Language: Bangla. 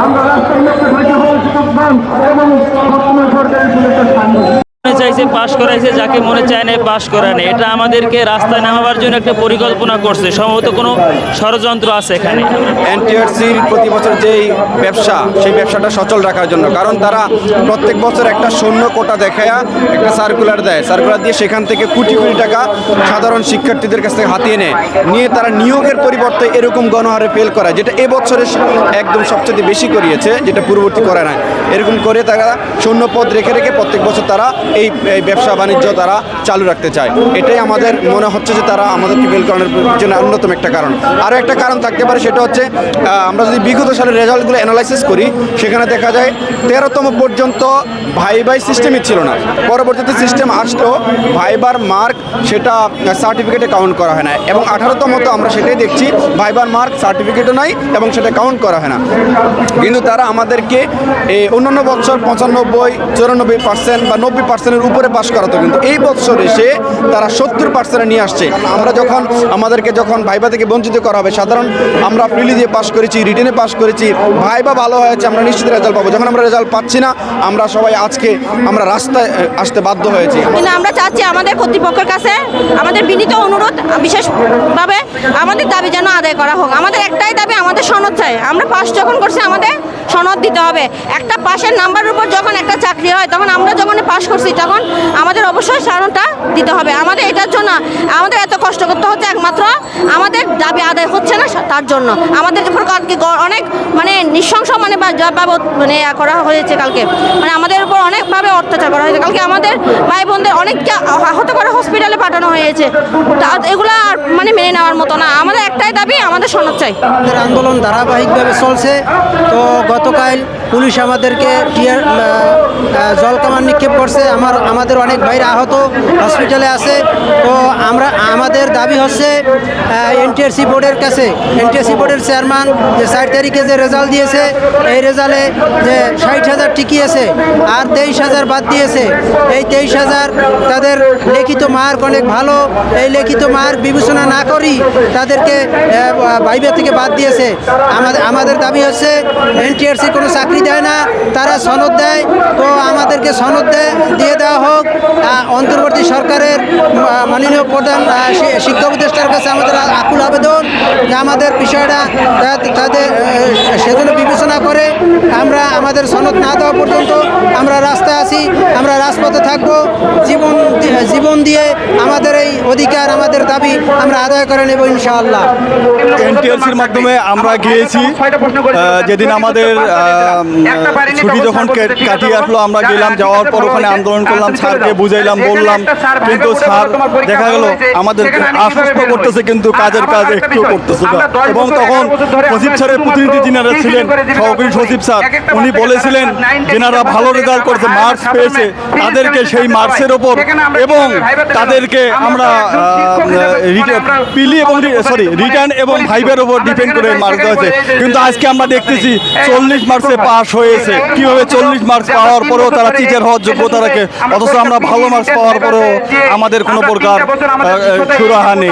আমরা রাস্তার মধ্যে থেকে এবং বর্তমান সরকারের চাইছে পাশ করাইছে, যাকে মনে চায় না পাশ করানে, এটা আমাদেরকে রাস্তায় নামাবার জন্য একটা পরিকল্পনা করছে। সম্ভবত কোনো ষড়যন্ত্র আছে এখানে। এনটিআরসির প্রতি বছর যেই ব্যবসা, সেই ব্যবসাটা সচল রাখার জন্য, কারণ তারা প্রত্যেক বছর একটা শূন্য কোটা দেখায়া একটা সার্কুলার দেয়, সার্কুলার দিয়ে সেখান থেকে কোটি কোটি টাকা সাধারণ শিক্ষার্থীদের কাছ থেকে হাতিয়ে নিয়ে তারা নিয়োগের পরিবর্তে এরকম গণহারে ফেল করায়, যেটা এবছরে একদম সবচেয়ে বেশি করিয়েছে, যেটা পূর্ববর্তী করে নাই। এরকম করে তারা শূন্য পদ রেখে রেখে প্রত্যেক বছর তারা এই ব্যবসা বাণিজ্য তারা চালু রাখতে চায়। এটাই আমাদের মনে হচ্ছে যে তারা আমাদেরকে ফেল করানোর পিছনে অন্যতম একটা কারণ। আরও একটা কারণ থাকতে পারে, সেটা হচ্ছে আমরা যদি বিগত সালের রেজাল্টগুলো অ্যানালাইসিস করি, সেখানে দেখা যায় 13তম পর্যন্ত ভাইবাই সিস্টেমই ছিল না। পরবর্তীতে সিস্টেম আসলো, ভাইবার মার্ক সেটা সার্টিফিকেটে কাউন্ট করা হয় না, এবং 18তম তো আমরা সেটাই দেখছি, ভাইবার মার্ক সার্টিফিকেটও নাই এবং সেটা কাউন্ট করা হয় না। কিন্তু তারা আমাদেরকে অন্যান্য বছর 95, 94% বা 90%-এর উপরে পাস করাতো, কিন্তু এই বছর এসে তারা 70% নিয়ে আসছে। আমরা আমাদেরকে যখন ভাইবা থেকে বঞ্চিত করা হবে, সাধারণ আমরা প্রিলি দিয়ে পাস করেছি, রিটেনে পাস করেছি, ভাইবা ভালো হয়েছে, আমরা নিশ্চিত রেজাল্ট পাবো। যখন আমরা রেজাল্ট পাচ্ছি না, আমরা সবাই আজকে আমরা রাস্তায় আসতে বাধ্য হয়েছি। কিন্তু আমরা চাচ্ছি আমাদের কর্তৃপক্ষের কাছে আমাদের বিনীত অনুরোধ, বিশেষভাবে আমাদের দাবি যেন আদায় করা হোক। আমাদের একটাই দাবি, আমাদের সনদ চাই। আমরা পাস যখন করছি আমাদের সনদ দিতে হবে। একটা পাশের নাম্বারের উপর যখন একটা চাকরি হয়, তখন আমরা যখন পাস করছি তখন আমাদের অবশ্যই সনদটা দিতে হবে। আমাদের এটার জন্য আমাদের এত কষ্ট করতে হচ্ছে, একমাত্র আমাদের দাবি আদায় হচ্ছে না, তার জন্য আমাদের উপর কালকে অনেক নৃশংস মানে করা হয়েছে। কালকে আমাদের উপর অনেকভাবে অত্যাচার করা হয়েছে। কালকে আমাদের ভাই বোনদের অনেককে আহত করে হসপিটালে পাঠানো হয়েছে। এগুলো আর মেনে নেওয়ার মতো না। আমাদের একটাই দাবি, আমাদের সনদ চাই। আমাদের আন্দোলন ধারাবাহিকভাবে চলছে। তো গতকাল পুলিশ আমাদেরকে জলকামান নিক্ষেপ করছে। আমাদের অনেক ভাইরা আহত, হসপিটালে আছে। তো আমাদের দাবি হচ্ছে এনটিআরসি বোর্ডের কাছে, এনটিআরসি বোর্ডের চেয়ারম্যান যে 4 তারিখে যে রেজাল্ট দিয়েছে, এই রেজাল্টে যে 60,000 টিকিয়েছে আর 23,000 বাদ দিয়েছে। এই 23,000 তাদের লিখিত মার্ক অনেক ভালো, এই লিখিত মার্ক বিবেচনা না করেই তাদেরকে ভাইবা থেকে বাদ দিয়েছে। আমাদের দাবি হচ্ছে এনটিআরসি কোনো চাকরি দেয় না, তারা সনদ দেয়। তো আমাদেরকে সনদ দিয়ে দেওয়া হোক। অন্তর্বর্তী সরকারের মাননীয় প্রধান শিক্ষা উপদেষ্টার কাছে আমাদের আকুল আবেদন যে আমাদের বিষয়টা তাদের সেজন্য বিবেচনা করে আমরা আমাদের সনদ না দেওয়া পর্যন্ত আমরা রাস্তায় আছি, আমরা রাজপথে থাকবো। জীবন দিয়ে আমাদের এই অধিকার, আমাদের দাবি আমরা আদায় করে নেব ইনশাআল্লাহ। এনটিআরসির মাধ্যমে আমরা গিয়েছি, যেদিন আমাদের ছুটি যখন কাটিয়ে আসলো, আমরা গেলাম, যাওয়ার পর ওখানে আন্দোলন করলাম, স্যারকে বুঝাইলাম, বললাম, কিন্তু স্যার দেখা গেল আমাদের আশ্বস্ত করতেছে, কিন্তু কাজের কাজ একটু করতেছে না। এবং তখন সচিব স্যারের প্রতিনিধি যিনারা ছিলেন, সহকারী সচিব স্যার, উনি বলেছিলেন যেনারা ভালো রেজাল্ট করেছে, মার্কস পেয়েছে, তাদেরকে সেই মার্কসের ওপর এবং তাদেরকে আমরা রিটার্ন এবং ভাইবার ওপর ডিপেন্ড করে মার্কস দেওয়া হয়েছে। কিন্তু আজকে আমরা দেখতেছি 40 মার্কসে পাস হয়েছে। কিভাবে 40 মার্কস পাওয়ার পরেও তারা টিচার হওয়ার যোগ্যতা রাখে, অথচ আমরা ভালো মার্কস পাওয়ার পরেও আমাদের কোনো প্রকার সুরাহা নেই।